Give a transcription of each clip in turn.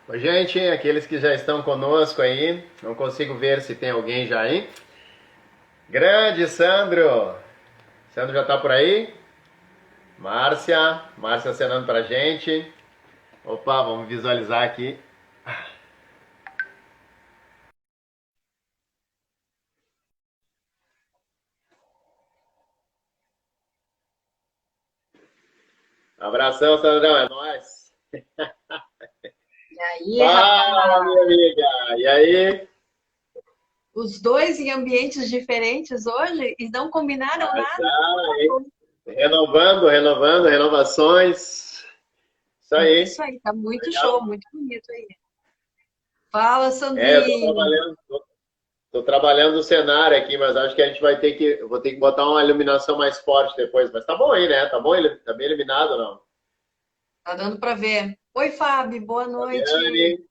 Oi, gente, aqueles que já estão conosco aí, não consigo ver se tem alguém já aí. Grande Sandro! Sandro já tá por aí? Márcia acenando pra gente. Opa, vamos visualizar aqui. Abração, Sandrão, é nóis. E aí, Fala, rapaz, minha amiga! E aí? os dois em ambientes diferentes hoje e não combinaram nada. Hein? Renovando, renovações. Isso É aí. isso aí, tá muito show, Legal. muito bonito aí. Fala, É, eu tô Sandrinho. trabalhando, tô trabalhando o cenário aqui, mas acho que a gente vai ter que. Eu vou ter que botar uma iluminação mais forte depois. Mas tá bom aí, né? Tá bom? Tá bem iluminado, não? Tá dando para ver. Oi, Fábio, boa noite. Fabiane,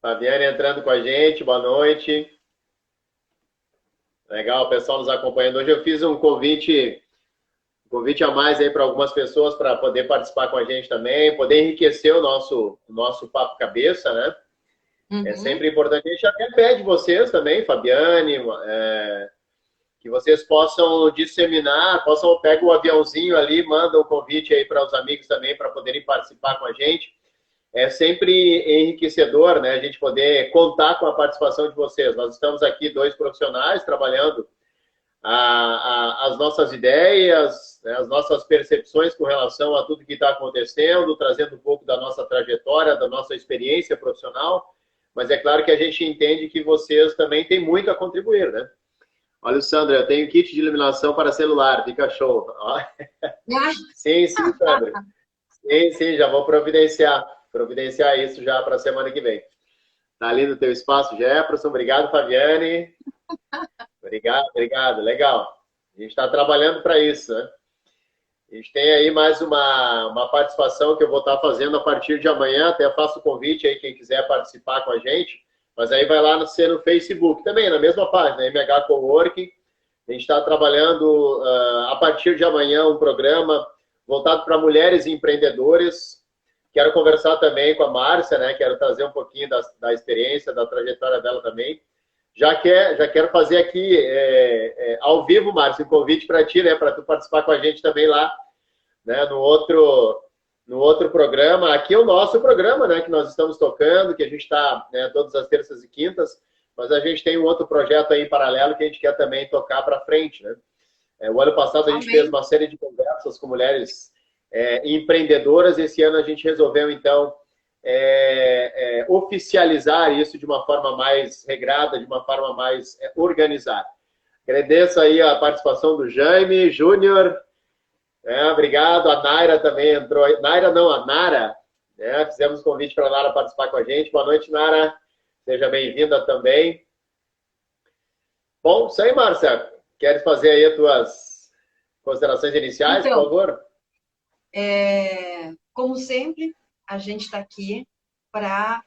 Fabiane entrando com a gente, boa noite. Legal, o pessoal nos acompanhando. Hoje eu fiz um convite a mais aí para algumas pessoas para poder participar com a gente também, poder enriquecer o nosso papo cabeça, né? É Uhum. sempre importante. A gente até pede vocês também, Fabiane, que vocês possam disseminar, possam pegar o aviãozinho ali, manda um convite aí para os amigos também para poderem participar com a gente. É sempre enriquecedor, né, a gente poder contar com a participação de vocês. Nós estamos aqui dois profissionais trabalhando as nossas ideias, né, as nossas percepções com relação a tudo que está acontecendo, trazendo um pouco da nossa trajetória, da nossa experiência profissional, mas é claro que a gente entende que vocês também têm muito a contribuir, né? Olha, Sandra, eu tenho kit de iluminação para celular, fica show. Ah, Sim, Sandra. Sim, já vou providenciar isso já para a semana que vem. Tá ali no teu espaço, Jefferson. Obrigado, Fabiane. Obrigado. Legal. A gente está trabalhando para isso, né? A gente tem aí mais uma participação que eu vou estar fazendo a partir de amanhã. Até faço o convite aí, quem quiser participar com a gente. Mas aí vai lá no Facebook também, na mesma página, MH Coworking. A gente está trabalhando a partir de amanhã um programa voltado para mulheres empreendedoras. Quero conversar também com a Márcia, né? Quero trazer um pouquinho da experiência, da trajetória dela também. Já quero fazer aqui ao vivo, Márcia, um convite para ti, né? Para tu participar com a gente também lá, né? No outro programa. Aqui é o nosso programa, né? Que nós estamos tocando, que a gente está, né, todas as terças e quintas, mas a gente tem um outro projeto aí em paralelo que a gente quer também tocar para frente, né? O ano passado a gente fez amém. uma série de conversas com mulheres empreendedoras. Esse ano a gente resolveu, então, oficializar isso de uma forma mais regrada, de uma forma mais organizada. Agradeço aí a participação do Jaime Júnior. Obrigado. A Naira também entrou. Naira não, a Nara. Fizemos um convite para a Nara participar com a gente. Boa noite, Nara. Seja bem-vinda também. Bom, isso aí, Márcia. Queres fazer aí as tuas considerações iniciais, por Então, favor? como sempre, a gente está aqui para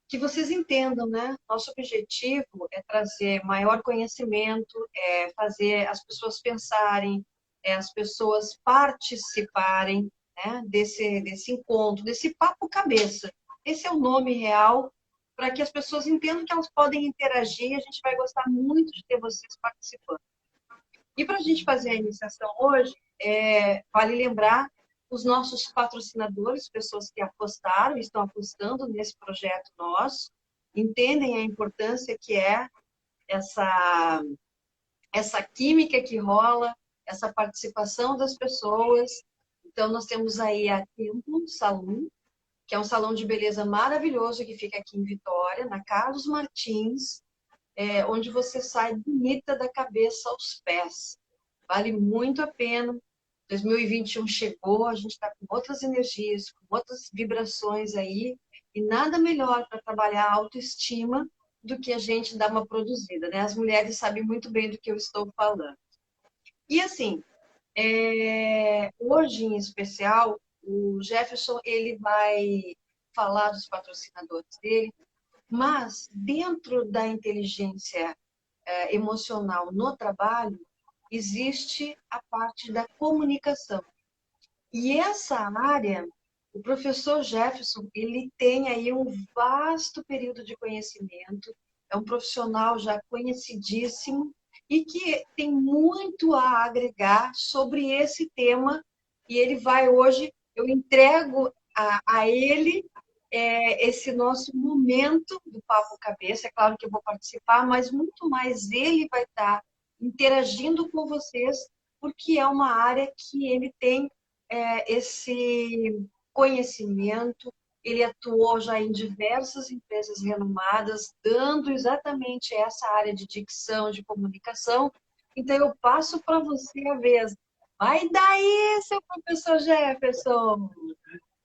que vocês entendam, né? Nosso objetivo é trazer maior conhecimento, é fazer as pessoas pensarem, as pessoas participarem, né? Desse encontro, desse papo cabeça. Esse é o nome real para que as pessoas entendam que elas podem interagir. A gente vai gostar muito de ter vocês participando. E para a gente fazer a iniciação hoje, vale lembrar os nossos patrocinadores, pessoas que apostaram, estão apostando nesse projeto nosso, entendem a importância que é essa, essa química que rola, essa participação das pessoas. Então, nós temos aí a Templo Salão, que é um salão de beleza maravilhoso que fica aqui em Vitória, na Carlos Martins, onde você sai bonita da cabeça aos pés. Vale muito a pena. 2021 chegou, a gente está com outras energias, com outras vibrações aí, e nada melhor para trabalhar a autoestima do que a gente dar uma produzida, né? As mulheres sabem muito bem do que eu estou falando. E assim, hoje em especial, o Jefferson ele vai falar dos patrocinadores dele, mas dentro da inteligência emocional no trabalho, existe a parte da comunicação. E essa área O professor Jefferson, ele tem aí um vasto período de conhecimento, é um profissional já conhecidíssimo e que tem muito a agregar sobre esse tema. E ele vai hoje, eu entrego a ele esse nosso momento do Papo Cabeça. É claro que eu vou participar, mas muito mais ele vai estar interagindo com vocês, porque é uma área que ele tem esse conhecimento, ele atuou já em diversas empresas renomadas, dando exatamente essa área de dicção, de comunicação. Então, eu passo para você a vez. Vai daí, seu professor Jefferson!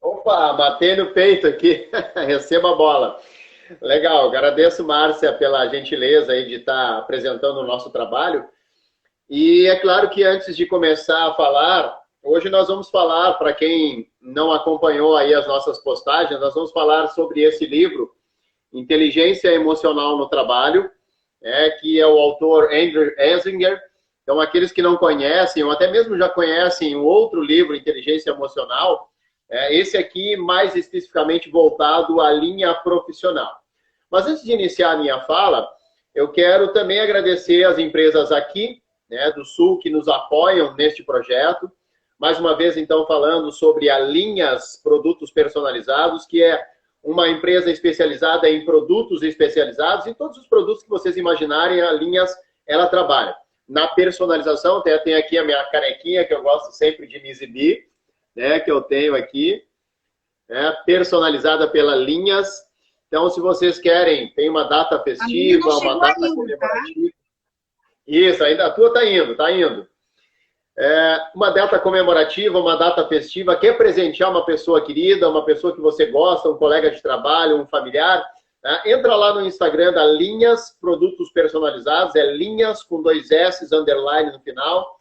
Opa, matei no peito aqui. Receba a bola. Legal, agradeço, Márcia, pela gentileza aí de estar apresentando o nosso trabalho. E é claro que antes de começar a falar, hoje nós vamos falar, para quem não acompanhou aí as nossas postagens, nós vamos falar sobre esse livro, Inteligência Emocional no Trabalho, que é o autor Andrew Essinger. Então, aqueles que não conhecem, ou até mesmo já conhecem um outro livro, Inteligência Emocional, esse aqui mais especificamente voltado à linha profissional. Mas antes de iniciar a minha fala, eu quero também agradecer as empresas aqui, do Sul, que nos apoiam neste projeto. Mais uma vez, então, falando sobre a Linhas Produtos Personalizados, que é uma empresa especializada em produtos especializados, e todos os produtos que vocês imaginarem, a Linhas, ela trabalha. Na personalização, até tem aqui a minha canequinha, que eu gosto sempre de me exibir, que eu tenho aqui, personalizada pela Linhas. Então, se vocês querem, tem uma data festiva, uma data comemorativa. Isso, ainda a tua está indo, está indo. Uma data comemorativa, uma data festiva, quer presentear uma pessoa querida, uma pessoa que você gosta, um colega de trabalho, um familiar, entra lá no Instagram da Linhas Produtos Personalizados, Linhas com 2 S, underline no final,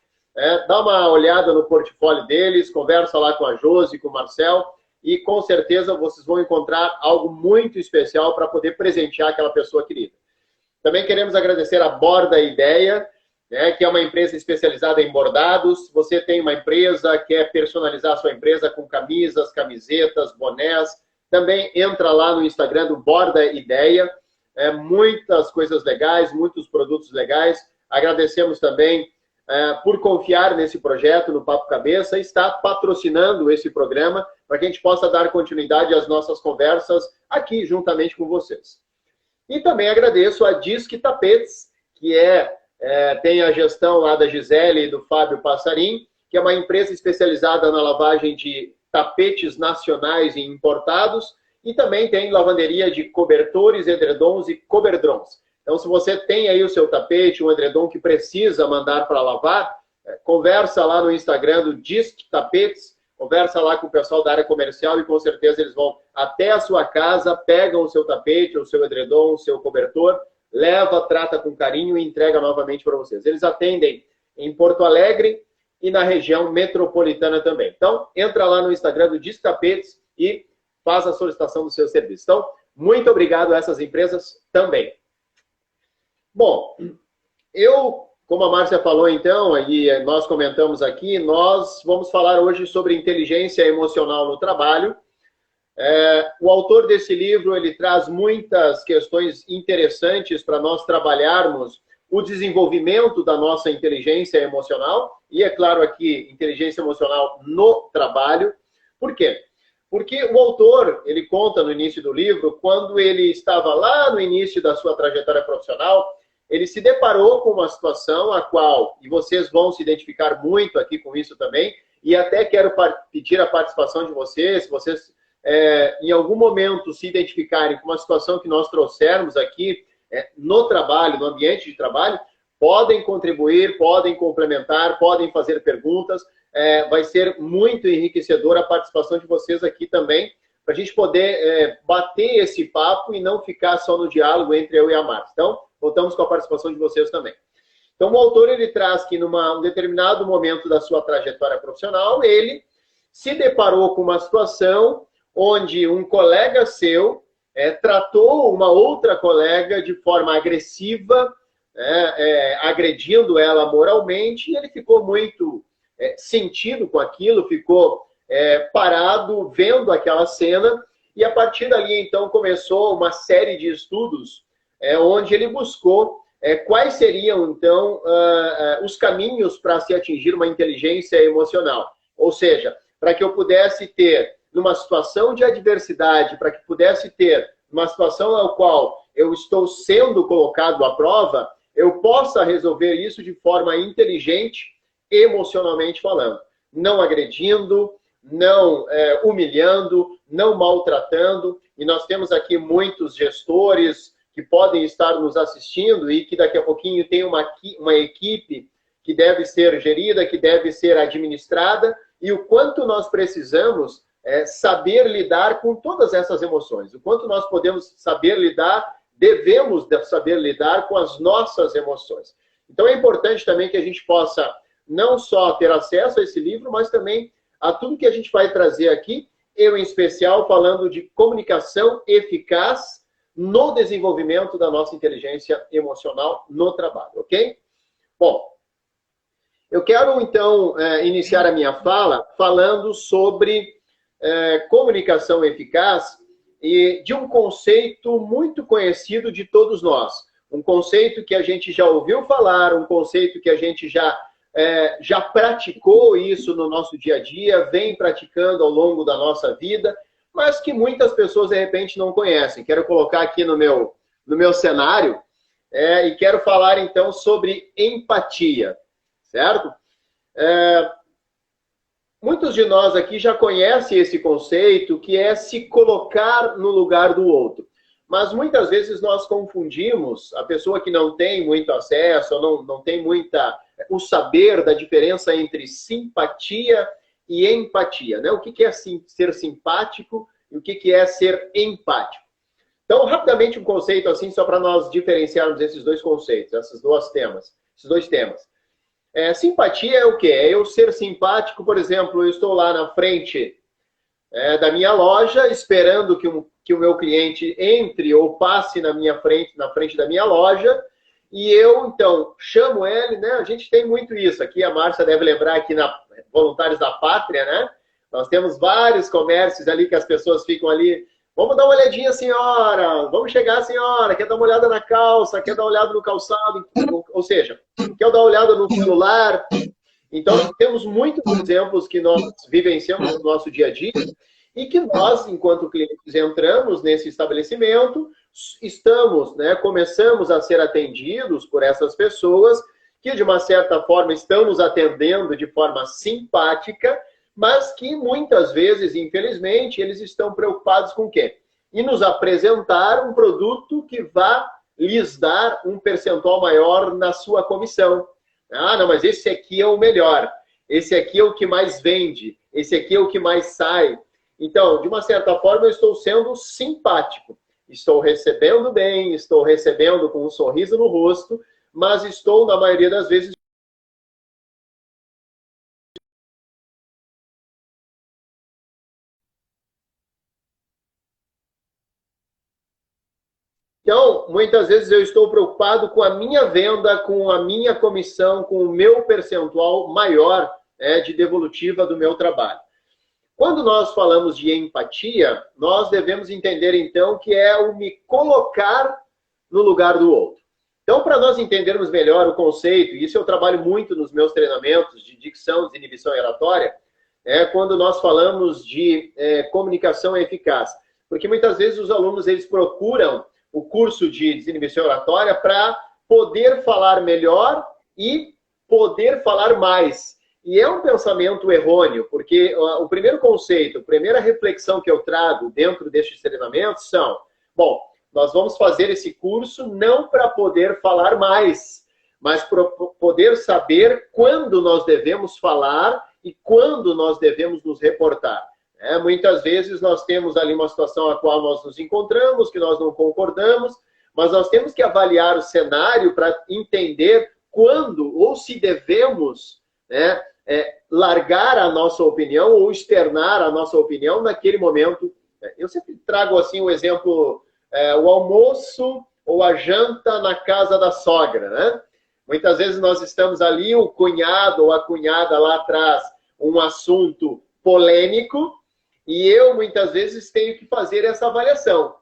dá uma olhada no portfólio deles, conversa lá com a Josi, com o Marcel, e com certeza vocês vão encontrar algo muito especial para poder presentear aquela pessoa querida. Também queremos agradecer a Borda Ideia, que é uma empresa especializada em bordados. Se você tem uma empresa, quer personalizar a sua empresa com camisas, camisetas, bonés, também entra lá no Instagram do Borda Ideia. Muitas coisas legais, muitos produtos legais. Agradecemos também por confiar nesse projeto, no Papo Cabeça, e está patrocinando esse programa para que a gente possa dar continuidade às nossas conversas aqui, juntamente com vocês. E também agradeço a Disque Tapetes, que tem a gestão lá da Gisele e do Fábio Passarim, que é uma empresa especializada na lavagem de tapetes nacionais e importados, e também tem lavanderia de cobertores, edredons e coberdrons. Então, se você tem aí o seu tapete, um edredom que precisa mandar para lavar, conversa lá no Instagram do Disque Tapetes, conversa lá com o pessoal da área comercial e com certeza eles vão até a sua casa, pegam o seu tapete, o seu edredom, o seu cobertor, leva, trata com carinho e entrega novamente para vocês. Eles atendem em Porto Alegre e na região metropolitana também. Então, entra lá no Instagram do Disque Tapetes e faz a solicitação do seu serviço. Então, muito obrigado a essas empresas também. Bom, como a Márcia falou então, e nós comentamos aqui, nós vamos falar hoje sobre inteligência emocional no trabalho. O autor desse livro, ele traz muitas questões interessantes para nós trabalharmos o desenvolvimento da nossa inteligência emocional, e é claro aqui, inteligência emocional no trabalho. Por quê? Porque o autor, ele conta no início do livro, quando ele estava lá no início da sua trajetória profissional, ele se deparou com uma situação a qual, e vocês vão se identificar muito aqui com isso também, e até quero pedir a participação de vocês, se vocês em algum momento se identificarem com uma situação que nós trouxermos aqui no trabalho, no ambiente de trabalho, podem contribuir, podem complementar, podem fazer perguntas, vai ser muito enriquecedor a participação de vocês aqui também, para a gente poder bater esse papo e não ficar só no diálogo entre eu e a Márcia. Então, voltamos com a participação de vocês também. Então, o autor, ele traz que num determinado momento da sua trajetória profissional, ele se deparou com uma situação onde um colega seu tratou uma outra colega de forma agressiva, agredindo ela moralmente, e ele ficou muito sentido com aquilo, ficou parado, vendo aquela cena, e a partir dali, então, começou uma série de estudos onde ele buscou quais seriam, então, os caminhos para se atingir uma inteligência emocional. Ou seja, para que eu pudesse ter, numa situação de adversidade, para que pudesse ter uma situação na qual eu estou sendo colocado à prova, eu possa resolver isso de forma inteligente, emocionalmente falando. Não agredindo, não humilhando, não maltratando. E nós temos aqui muitos gestores que podem estar nos assistindo e que daqui a pouquinho tem uma equipe que deve ser gerida, que deve ser administrada, e o quanto nós precisamos saber lidar com todas essas emoções, o quanto nós podemos saber lidar, devemos saber lidar com as nossas emoções. Então é importante também que a gente possa não só ter acesso a esse livro, mas também a tudo que a gente vai trazer aqui, eu em especial falando de comunicação eficaz no desenvolvimento da nossa inteligência emocional no trabalho, ok? Bom, eu quero então iniciar a minha fala falando sobre comunicação eficaz e de um conceito muito conhecido de todos nós. Um conceito que a gente já ouviu falar, um conceito que a gente já praticou isso no nosso dia a dia, vem praticando ao longo da nossa vida, mas que muitas pessoas, de repente, não conhecem. Quero colocar aqui no meu cenário e quero falar, então, sobre empatia, certo? Muitos de nós aqui já conhecem esse conceito, que é se colocar no lugar do outro. Mas muitas vezes nós confundimos a pessoa que não tem muito acesso, ou não tem o saber da diferença entre simpatia e empatia, né? O que é ser simpático e o que é ser empático. Então, rapidamente um conceito assim, só para nós diferenciarmos esses dois conceitos, esses dois temas. Simpatia é o quê? É eu ser simpático, por exemplo, eu estou lá na frente da minha loja, esperando que o meu cliente entre ou passe na frente da minha loja, e eu, então, chamo ele, né? A gente tem muito isso aqui, a Márcia deve lembrar aqui na Voluntários da Pátria, né? Nós temos vários comércios ali que as pessoas ficam ali, vamos dar uma olhadinha, senhora, vamos chegar, senhora, quer dar uma olhada na calça, quer dar uma olhada no calçado, ou seja, quer dar uma olhada no celular. Então, temos muitos exemplos que nós vivenciamos no nosso dia a dia e que nós, enquanto clientes, entramos nesse estabelecimento, começamos a ser atendidos por essas pessoas que, de uma certa forma, estão nos atendendo de forma simpática, mas que muitas vezes, infelizmente, eles estão preocupados com o quê? E nos apresentar um produto que vá lhes dar um percentual maior na sua comissão. Ah, não, mas esse aqui é o melhor, esse aqui é o que mais vende, esse aqui é o que mais sai. Então, de uma certa forma, eu estou sendo simpático. Estou recebendo bem, estou recebendo com um sorriso no rosto, mas estou, na maioria das vezes, então, muitas vezes eu estou preocupado com a minha venda, com a minha comissão, com o meu percentual maior de devolutiva do meu trabalho. Quando nós falamos de empatia, nós devemos entender, então, que é o me colocar no lugar do outro. Então, para nós entendermos melhor o conceito, e isso eu trabalho muito nos meus treinamentos de dicção, desinibição e oratória, quando nós falamos de comunicação eficaz. Porque muitas vezes os alunos eles procuram o curso de desinibição e oratória para poder falar melhor e poder falar mais. E é um pensamento errôneo, porque o primeiro conceito, a primeira reflexão que eu trago dentro destes treinamentos são, bom, nós vamos fazer esse curso não para poder falar mais, mas para poder saber quando nós devemos falar e quando nós devemos nos reportar. Muitas vezes nós temos ali uma situação a qual nós nos encontramos, que nós não concordamos, mas nós temos que avaliar o cenário para entender quando ou se devemos largar a nossa opinião ou externar a nossa opinião naquele momento. Eu sempre trago assim o exemplo, o almoço ou a janta na casa da sogra, né? Muitas vezes nós estamos ali, o cunhado ou a cunhada lá atrás, um assunto polêmico e eu, muitas vezes, tenho que fazer essa avaliação.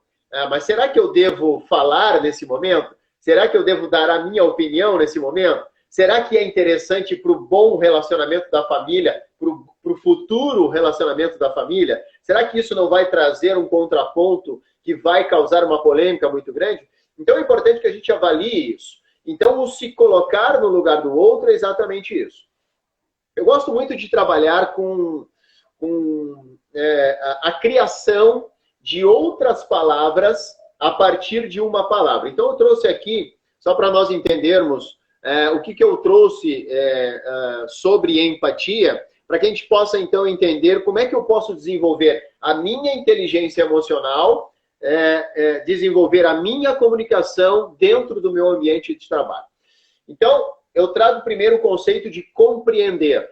Mas será que eu devo falar nesse momento? Será que eu devo dar a minha opinião nesse momento? Será que é interessante para o bom relacionamento da família, para o futuro relacionamento da família? Será que isso não vai trazer um contraponto que vai causar uma polêmica muito grande? Então é importante que a gente avalie isso. Então, o se colocar no lugar do outro é exatamente isso. Eu gosto muito de trabalhar com a criação de outras palavras a partir de uma palavra. Então, eu trouxe aqui, só para nós entendermos o que eu trouxe sobre empatia, para que a gente possa, então, entender como é que eu posso desenvolver a minha inteligência emocional, desenvolver a minha comunicação dentro do meu ambiente de trabalho. Então, eu trago primeiro o conceito de compreender.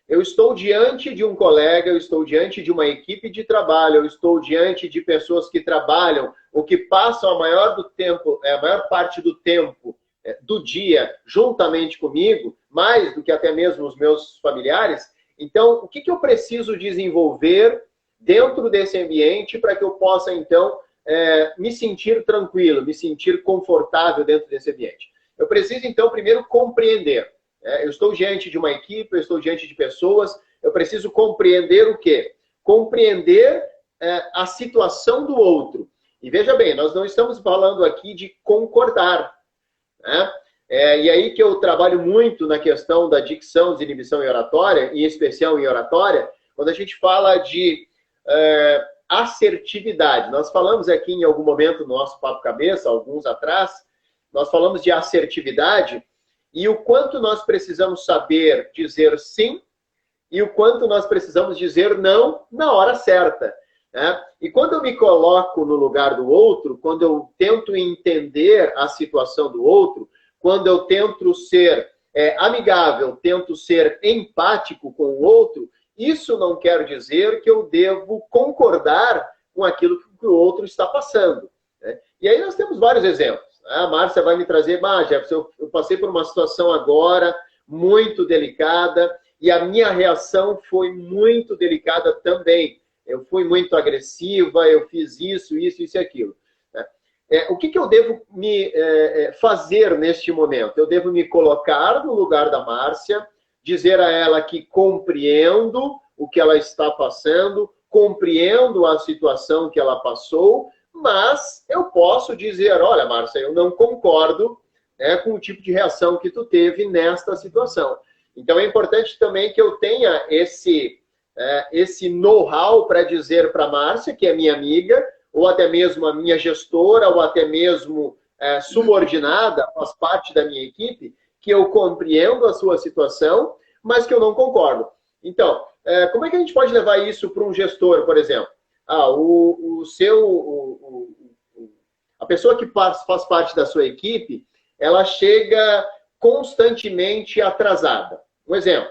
Eu estou diante de um colega, eu estou diante de uma equipe de trabalho, eu estou diante de pessoas que trabalham ou que passam a maior parte do tempo do dia juntamente comigo, mais do que até mesmo os meus familiares. Então, o que eu preciso desenvolver dentro desse ambiente para que eu possa, então, me sentir tranquilo, me sentir confortável dentro desse ambiente? Eu preciso, então, primeiro compreender. Eu estou diante de uma equipe, eu estou diante de pessoas, eu preciso compreender o quê? Compreender a situação do outro. E veja bem, nós não estamos falando aqui de concordar. Né? E aí que eu trabalho muito na questão da dicção, desinibição e oratória, em especial em oratória, quando a gente fala de assertividade. Nós falamos aqui em algum momento no nosso Papo Cabeça, alguns atrás, nós falamos de assertividade e o quanto nós precisamos saber dizer sim e o quanto nós precisamos dizer não na hora certa. Né? E quando eu me coloco no lugar do outro, quando eu tento entender a situação do outro, quando eu tento ser amigável, tento ser empático com o outro, isso não quer dizer que eu devo concordar com aquilo que o outro está passando. Né? E aí nós temos vários exemplos. A Márcia vai me trazer, Jefferson, eu passei por uma situação agora muito delicada e a minha reação foi muito delicada também. Eu fui muito agressiva, eu fiz isso e aquilo. O que eu devo fazer neste momento? Eu devo me colocar no lugar da Márcia, dizer a ela que compreendo o que ela está passando, compreendo a situação que ela passou, mas eu posso dizer, olha, Márcia, eu não concordo com o tipo de reação que tu teve nesta situação. Então, é importante também que eu tenha esse know-how para dizer para a Márcia, que é minha amiga, ou até mesmo a minha gestora, ou até mesmo subordinada, faz parte da minha equipe, que eu compreendo a sua situação, mas que eu não concordo. Então, como é que a gente pode levar isso para um gestor, por exemplo? A pessoa que faz parte da sua equipe, ela chega constantemente atrasada. Um exemplo.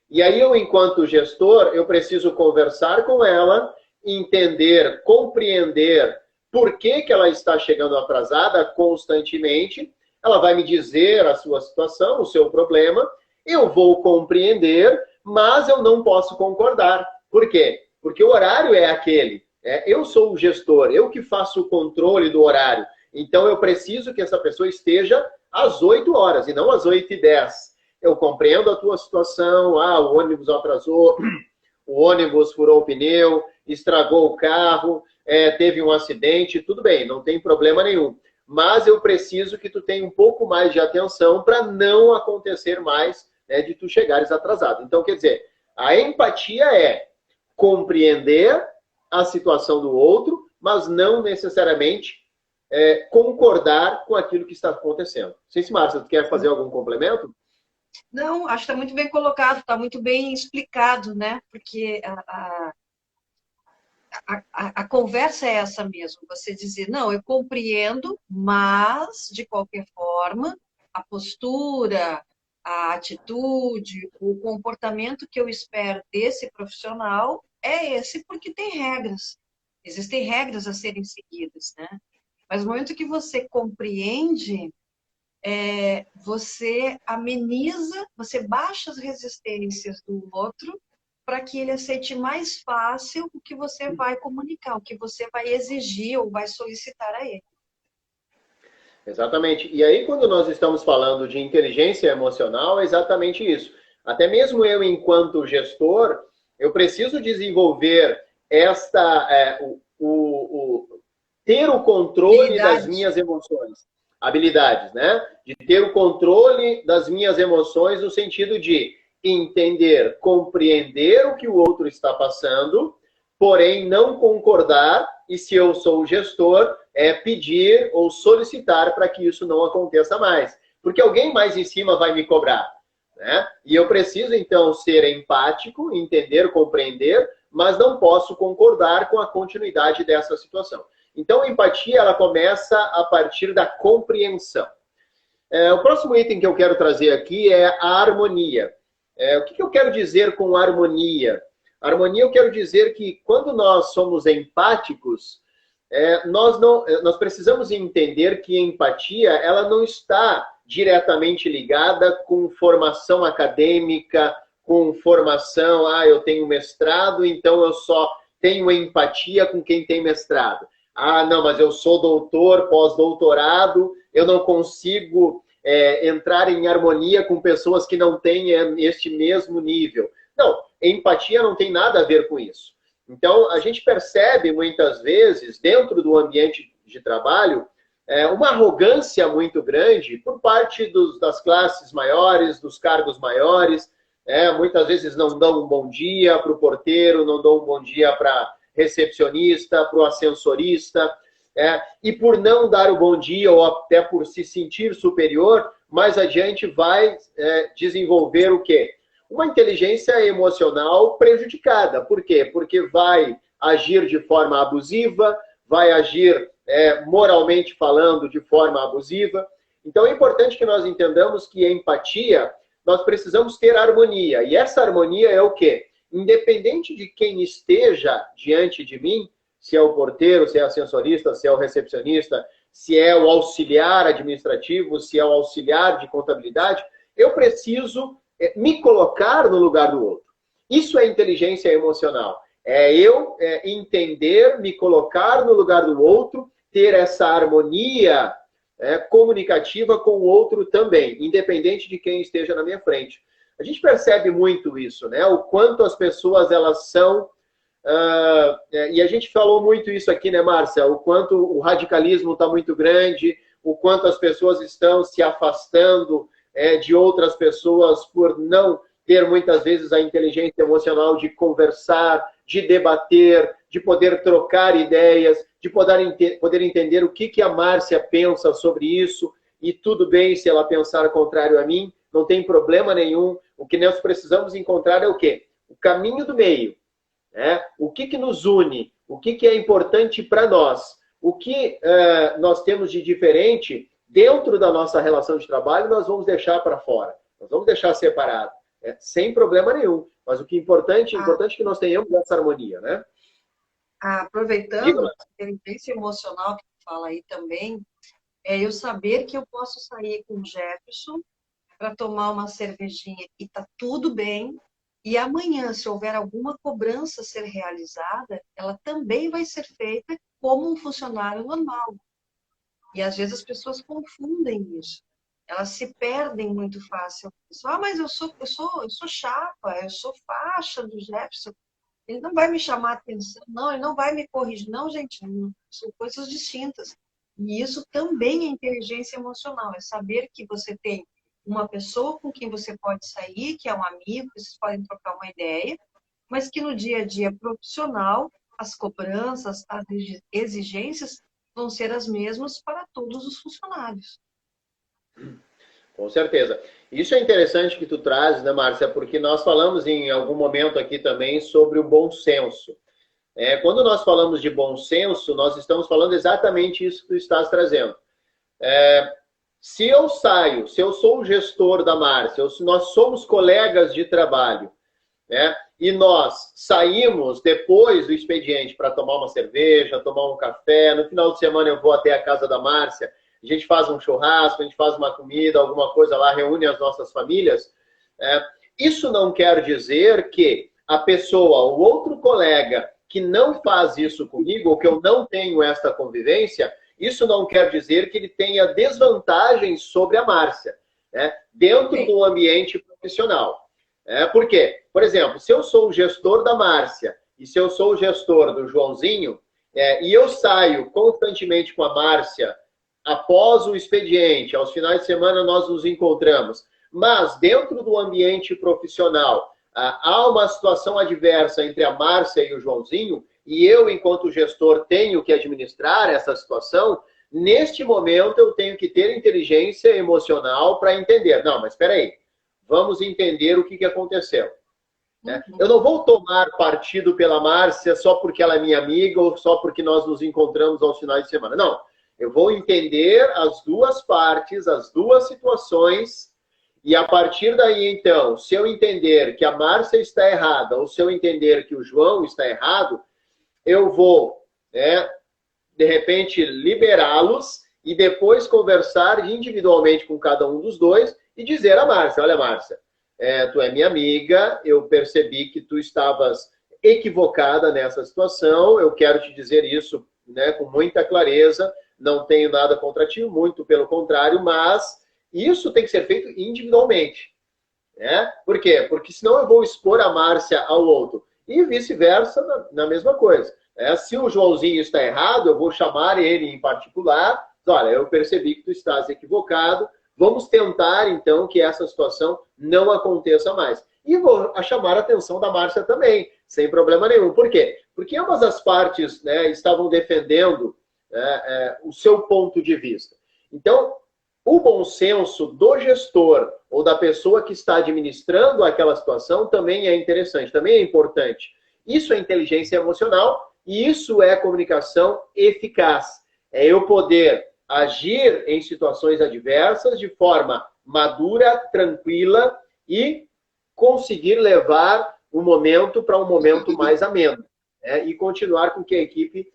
E aí eu, enquanto gestor, eu preciso conversar com ela, entender, compreender por que ela está chegando atrasada constantemente. Ela vai me dizer a sua situação, o seu problema. Eu vou compreender, mas eu não posso concordar. Por quê? Porque o horário é aquele. Eu sou o gestor, eu que faço o controle do horário. Então, eu preciso que essa pessoa esteja às 8 horas e não às 8h10. Eu compreendo a tua situação, o ônibus atrasou, o ônibus furou o pneu, estragou o carro, teve um acidente, tudo bem, não tem problema nenhum. Mas eu preciso que tu tenha um pouco mais de atenção para não acontecer mais de tu chegares atrasado. Então, quer dizer, a empatia é compreender a situação do outro, mas não necessariamente concordar com aquilo que está acontecendo. Não sei se, Márcia, tu quer fazer algum complemento? Não, acho que está muito bem colocado, está muito bem explicado, né? Porque a conversa é essa mesmo, você dizer, não, eu compreendo, mas, de qualquer forma, a postura, a atitude, o comportamento que eu espero desse profissional é esse, porque tem regras. Existem regras a serem seguidas, né? Mas no momento que você compreende, você ameniza, você baixa as resistências do outro para que ele aceite mais fácil o que você vai comunicar, o que você vai exigir ou vai solicitar a ele. Exatamente. E aí, quando nós estamos falando de inteligência emocional, é exatamente isso. Até mesmo eu, enquanto gestor, eu preciso desenvolver ter o controle das minhas emoções. Habilidades, né? De ter o controle das minhas emoções no sentido de entender, compreender o que o outro está passando, porém não concordar, e se eu sou o gestor, pedir ou solicitar para que isso não aconteça mais. Porque alguém mais em cima vai me cobrar, né? E eu preciso, então, ser empático, entender, compreender, mas não posso concordar com a continuidade dessa situação. Então, a empatia, ela começa a partir da compreensão. O próximo item que eu quero trazer aqui é a harmonia. O que eu quero dizer com harmonia? Harmonia, eu quero dizer que quando nós somos empáticos, nós precisamos entender que a empatia, ela não está diretamente ligada com formação acadêmica, com formação, eu tenho mestrado, então eu só tenho empatia com quem tem mestrado. Não, mas eu sou doutor, pós-doutorado, eu não consigo entrar em harmonia com pessoas que não têm este mesmo nível. Não, empatia não tem nada a ver com isso. Então, a gente percebe muitas vezes, dentro do ambiente de trabalho, uma arrogância muito grande por parte das classes maiores, dos cargos maiores. Muitas vezes não dão um bom dia para o porteiro, não dão um bom dia para recepcionista, para o ascensorista, e por não dar o bom dia ou até por se sentir superior, mais adiante vai desenvolver o quê? Uma inteligência emocional prejudicada. Por quê? Porque vai agir de forma abusiva, vai agir moralmente falando de forma abusiva. Então é importante que nós entendamos que a empatia, nós precisamos ter harmonia. E essa harmonia é o quê? Independente de quem esteja diante de mim, se é o porteiro, se é o ascensorista, se é o recepcionista, se é o auxiliar administrativo, se é o auxiliar de contabilidade, eu preciso me colocar no lugar do outro. Isso é inteligência emocional. É eu entender, me colocar no lugar do outro, ter essa harmonia comunicativa com o outro também, independente de quem esteja na minha frente. A gente percebe muito isso, né? O quanto as pessoas, elas são... e a gente falou muito isso aqui, né, Márcia? O quanto o radicalismo está muito grande, o quanto as pessoas estão se afastando de outras pessoas por não ter, muitas vezes, a inteligência emocional de conversar, de debater, de poder trocar ideias, de poder entender o que a Márcia pensa sobre isso, e tudo bem se ela pensar contrário a mim, não tem problema nenhum. O que nós precisamos encontrar é o quê? O caminho do meio. O que nos une? O que é importante para nós? O que nós temos de diferente dentro da nossa relação de trabalho, nós vamos deixar para fora. Nós vamos deixar separado. Sem problema nenhum. Mas o que é importante é que nós tenhamos essa harmonia, né? Aproveitando a inteligência emocional que tu fala aí também, eu saber que eu posso sair com o Jefferson para tomar uma cervejinha e tá tudo bem. E amanhã, se houver alguma cobrança a ser realizada, ela também vai ser feita como um funcionário normal. E às vezes as pessoas confundem isso. Elas se perdem muito fácil. Mas eu sou chapa, eu sou faixa do Jefferson. Ele não vai me chamar a atenção, não, ele não vai me corrigir. Não, gente, são coisas distintas. E isso também é inteligência emocional, é saber que você tem uma pessoa com quem você pode sair, que é um amigo, vocês podem trocar uma ideia, mas que no dia a dia profissional, as cobranças, as exigências vão ser as mesmas para todos os funcionários. Com certeza. Isso é interessante que tu trazes, né, Márcia? Porque nós falamos em algum momento aqui também sobre o bom senso. Quando nós falamos de bom senso, nós estamos falando exatamente isso que tu estás trazendo. Se eu sou o gestor da Márcia, se nós somos colegas de trabalho, né, e nós saímos depois do expediente para tomar uma cerveja, tomar um café, no final de semana eu vou até a casa da Márcia, a gente faz um churrasco, a gente faz uma comida, alguma coisa lá, reúne as nossas famílias, isso não quer dizer que a pessoa, o outro colega que não faz isso comigo, ou que eu não tenho esta convivência, isso não quer dizer que ele tenha desvantagens sobre a Márcia, né? Dentro do ambiente profissional. Por quê? Por exemplo, se eu sou o gestor da Márcia e se eu sou o gestor do Joãozinho, e eu saio constantemente com a Márcia após o expediente, aos finais de semana nós nos encontramos, mas dentro do ambiente profissional há uma situação adversa entre a Márcia e o Joãozinho, e eu, enquanto gestor, tenho que administrar essa situação, neste momento eu tenho que ter inteligência emocional para entender. Não, mas espera aí, vamos entender o que aconteceu. Eu não vou tomar partido pela Márcia só porque ela é minha amiga ou só porque nós nos encontramos aos finais de semana. Não, eu vou entender as duas partes, as duas situações, e a partir daí, então, se eu entender que a Márcia está errada ou se eu entender que o João está errado, eu vou, de repente, liberá-los e depois conversar individualmente com cada um dos dois e dizer a Márcia, olha, Márcia, tu é minha amiga, eu percebi que tu estavas equivocada nessa situação, eu quero te dizer isso, né, com muita clareza, não tenho nada contra ti, muito pelo contrário, mas isso tem que ser feito individualmente. Por quê? Porque senão eu vou expor a Márcia ao outro. E vice-versa, na mesma coisa. Se o Joãozinho está errado, eu vou chamar ele em particular. Olha, eu percebi que tu estás equivocado. Vamos tentar, então, que essa situação não aconteça mais. E vou chamar a atenção da Márcia também, sem problema nenhum. Por quê? Porque ambas as partes, estavam defendendo o seu ponto de vista. Então, o bom senso do gestor ou da pessoa que está administrando aquela situação também é interessante, também é importante. Isso é inteligência emocional e isso é comunicação eficaz. É eu poder agir em situações adversas de forma madura, tranquila e conseguir levar o momento para um momento mais ameno. E continuar com que a equipe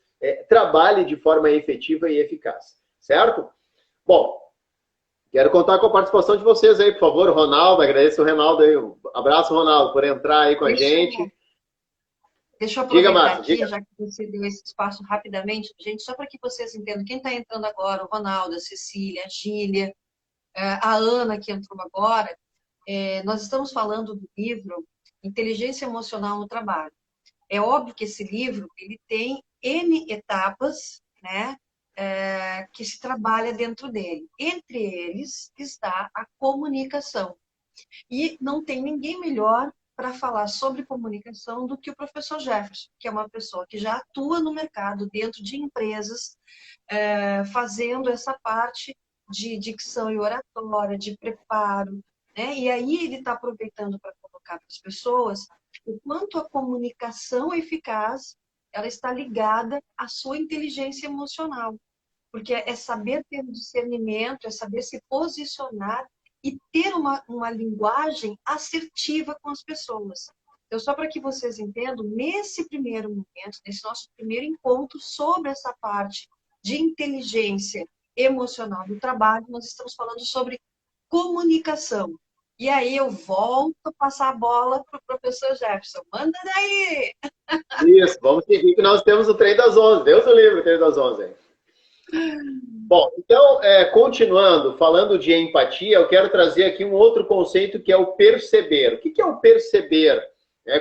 trabalhe de forma efetiva e eficaz. Certo? Bom, quero contar com a participação de vocês aí, por favor. Ronaldo, agradeço o Ronaldo aí. Um abraço, Ronaldo, por entrar aí com a gente. Deixa eu aproveitar já que você deu esse espaço rapidamente, gente, só para que vocês entendam. Quem está entrando agora, o Ronaldo, a Cecília, a Gília, a Ana, que entrou agora, nós estamos falando do livro Inteligência Emocional no Trabalho. É óbvio que esse livro ele tem N etapas, né? Que se trabalha dentro dele. Entre eles está a comunicação. E não tem ninguém melhor para falar sobre comunicação do que o professor Jefferson, que é uma pessoa que já atua no mercado, dentro de empresas, fazendo essa parte de dicção e oratória, de preparo, né? E aí ele está aproveitando para colocar para as pessoas o quanto a comunicação eficaz ela está ligada à sua inteligência emocional. Porque é saber ter discernimento, é saber se posicionar e ter uma linguagem assertiva com as pessoas. Então, só para que vocês entendam, nesse primeiro momento, nesse nosso primeiro encontro sobre essa parte de inteligência emocional do trabalho, nós estamos falando sobre comunicação. E aí eu volto a passar a bola para o professor Jefferson. Manda daí! Isso, vamos seguir que nós temos o treino das 11. Deus o livre, o treino das 11. Bom, então, continuando, falando de empatia, eu quero trazer aqui um outro conceito que é o perceber. O que é o perceber?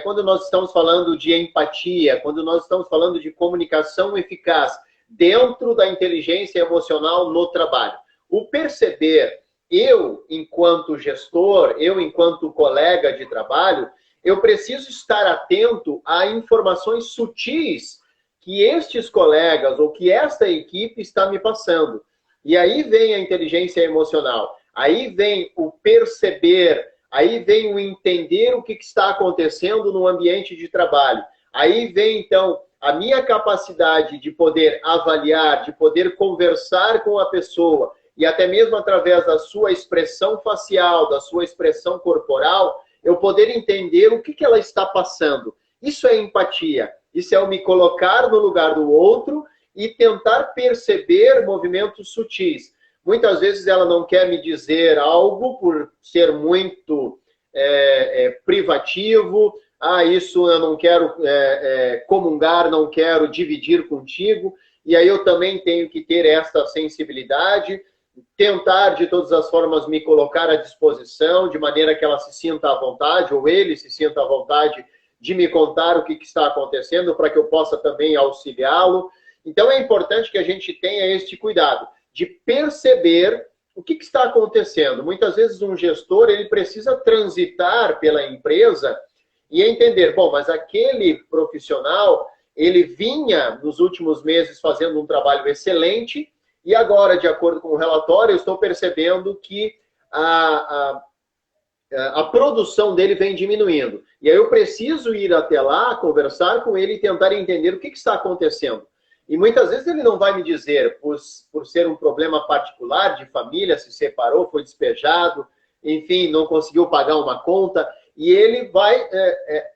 Quando nós estamos falando de empatia, quando nós estamos falando de comunicação eficaz dentro da inteligência emocional no trabalho. O perceber, eu, enquanto gestor, eu, enquanto colega de trabalho, eu preciso estar atento a informações sutis que estes colegas ou que esta equipe está me passando. E aí vem a inteligência emocional, aí vem o perceber, aí vem o entender o que está acontecendo no ambiente de trabalho. Aí vem, então, a minha capacidade de poder avaliar, de poder conversar com a pessoa, e até mesmo através da sua expressão facial, da sua expressão corporal, eu poder entender o que ela está passando. Isso é empatia. Isso é eu me colocar no lugar do outro e tentar perceber movimentos sutis. Muitas vezes ela não quer me dizer algo por ser muito privativo. isso eu não quero comungar, não quero dividir contigo, e aí eu também tenho que ter esta sensibilidade, tentar de todas as formas me colocar à disposição, de maneira que ela se sinta à vontade, ou ele se sinta à vontade de me contar o que está acontecendo, para que eu possa também auxiliá-lo. Então é importante que a gente tenha este cuidado de perceber o que está acontecendo. Muitas vezes um gestor ele precisa transitar pela empresa e entender, bom, mas aquele profissional ele vinha nos últimos meses fazendo um trabalho excelente e agora, de acordo com o relatório, eu estou percebendo que a produção dele vem diminuindo. E aí eu preciso ir até lá, conversar com ele e tentar entender o que está acontecendo. E muitas vezes ele não vai me dizer, por ser um problema particular de família, se separou, foi despejado, enfim, não conseguiu pagar uma conta, e ele vai,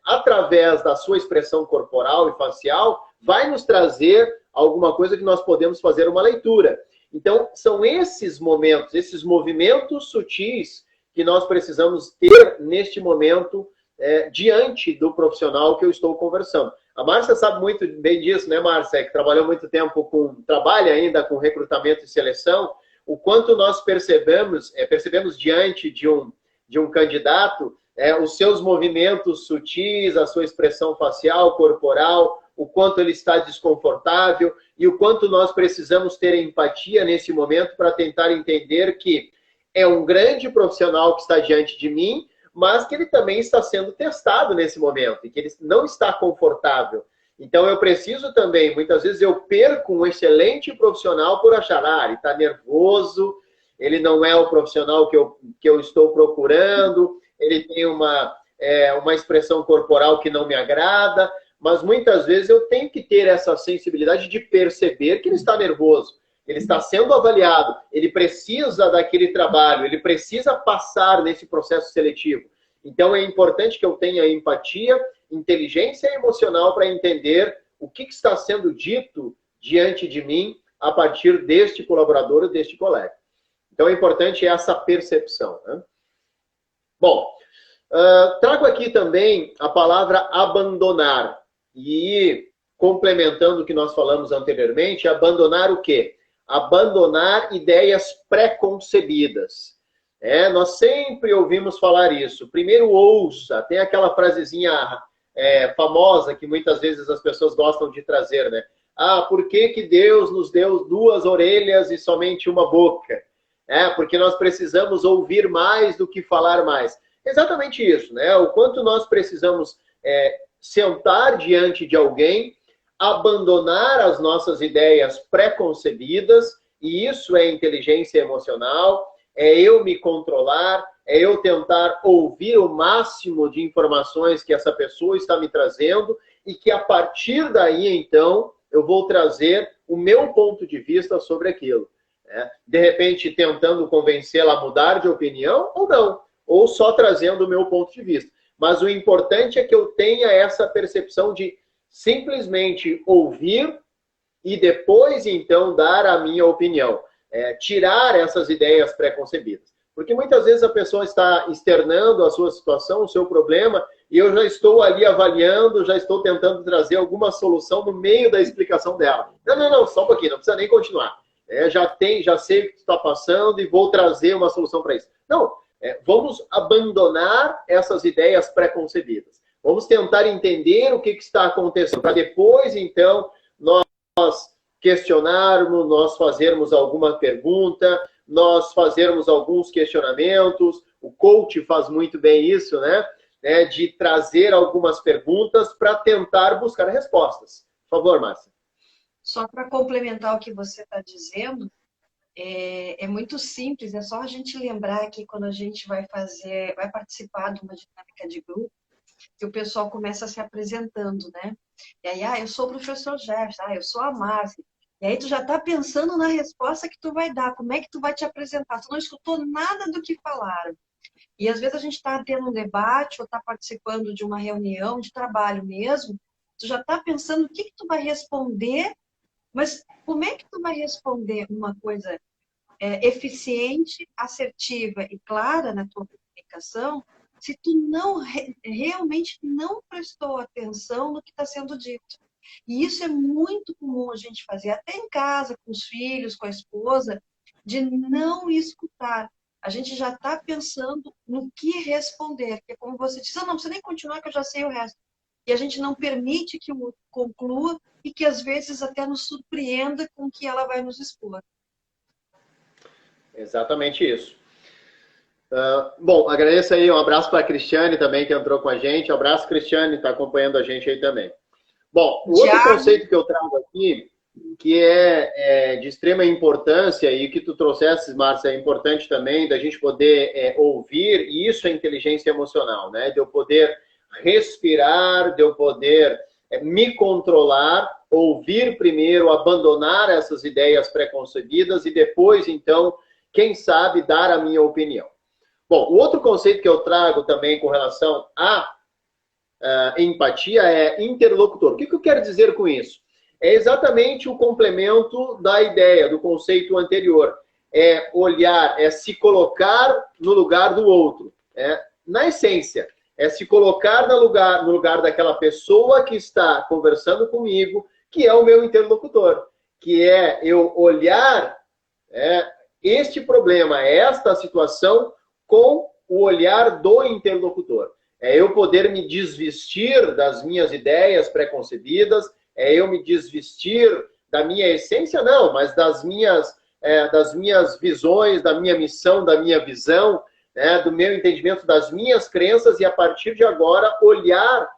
através da sua expressão corporal e facial, vai nos trazer alguma coisa que nós podemos fazer uma leitura. Então, são esses momentos, esses movimentos sutis que nós precisamos ter neste momento diante do profissional que eu estou conversando. A Márcia sabe muito bem disso, né, Márcia? Que trabalhou muito tempo trabalha ainda com recrutamento e seleção, o quanto nós percebemos diante de um candidato os seus movimentos sutis, a sua expressão facial, corporal, o quanto ele está desconfortável e o quanto nós precisamos ter empatia nesse momento para tentar entender que é um grande profissional que está diante de mim, mas que ele também está sendo testado nesse momento e que ele não está confortável. Então eu preciso também, muitas vezes eu perco um excelente profissional por achar, ele está nervoso, ele não é o profissional que eu estou procurando, ele tem uma expressão corporal que não me agrada, mas muitas vezes eu tenho que ter essa sensibilidade de perceber que ele está nervoso, ele está sendo avaliado, ele precisa daquele trabalho, ele precisa passar nesse processo seletivo. Então é importante que eu tenha empatia, inteligência emocional para entender o que está sendo dito diante de mim a partir deste colaborador ou deste colega. Então é importante essa percepção, né? Bom, trago aqui também a palavra abandonar. E complementando o que nós falamos anteriormente, abandonar o quê? Abandonar ideias pré-concebidas. Nós sempre ouvimos falar isso. Primeiro ouça, tem aquela frasezinha famosa que muitas vezes as pessoas gostam de trazer, né? Por que Deus nos deu 2 orelhas e somente uma boca? Porque nós precisamos ouvir mais do que falar mais. Exatamente isso, né? O quanto nós precisamos sentar diante de alguém, abandonar as nossas ideias pré-concebidas, e isso é inteligência emocional, é eu me controlar, é eu tentar ouvir o máximo de informações que essa pessoa está me trazendo, e que a partir daí, então, eu vou trazer o meu ponto de vista sobre aquilo. De repente, tentando convencê-la a mudar de opinião, ou não, ou só trazendo o meu ponto de vista. Mas o importante é que eu tenha essa percepção de simplesmente ouvir e depois, então, dar a minha opinião. Tirar essas ideias pré-concebidas. Porque muitas vezes a pessoa está externando a sua situação, o seu problema, e eu já estou ali avaliando, já estou tentando trazer alguma solução no meio da explicação dela. Não, só um pouquinho, não precisa nem continuar. Já sei o que está passando e vou trazer uma solução para isso. Não, vamos abandonar essas ideias pré-concebidas. Vamos tentar entender o que está acontecendo, para depois, então, nós questionarmos, nós fazermos alguma pergunta, nós fazermos alguns questionamentos. O coach faz muito bem isso, né? De trazer algumas perguntas para tentar buscar respostas. Por favor, Márcia. Só para complementar o que você está dizendo, é muito simples, é só a gente lembrar que quando a gente vai participar de uma dinâmica de grupo, que o pessoal começa se apresentando, né? E aí, eu sou o professor Gerson, eu sou a Márcia. E aí tu já está pensando na resposta que tu vai dar, como é que tu vai te apresentar. Tu não escutou nada do que falaram. E às vezes a gente está tendo um debate ou está participando de uma reunião de trabalho mesmo, tu já está pensando o que tu vai responder, mas como é que tu vai responder uma coisa eficiente, assertiva e clara na tua comunicação, se tu não realmente não prestou atenção no que está sendo dito. E isso é muito comum a gente fazer, até em casa, com os filhos, com a esposa, de não escutar. A gente já está pensando no que responder, que é como você disse, não precisa nem continuar que eu já sei o resto. E a gente não permite que o outro conclua e que às vezes até nos surpreenda com o que ela vai nos expor. Exatamente isso. Bom, agradeço aí, um abraço para a Cristiane também, que entrou com a gente. Um abraço, Cristiane, está acompanhando a gente aí também. Bom, o outro conceito que eu trago aqui, que é de extrema importância, e que tu trouxesses, Márcia, é importante também, da gente poder ouvir, e isso é inteligência emocional, né? De eu poder respirar, de eu poder me controlar, ouvir primeiro, abandonar essas ideias preconcebidas e depois, então, quem sabe, dar a minha opinião. Bom, o outro conceito que eu trago também com relação à empatia é interlocutor. O que eu quero dizer com isso? É exatamente o complemento da ideia, do conceito anterior. É olhar, é se colocar no lugar do outro. Na essência, é se colocar no lugar daquela pessoa que está conversando comigo, que é o meu interlocutor. Que é eu olhar este problema, esta situação, com o olhar do interlocutor. É eu poder me desvestir das minhas ideias preconcebidas, é eu me desvestir da minha essência, não, mas das minhas visões, da minha missão, da minha visão, do meu entendimento, das minhas crenças, e a partir de agora olhar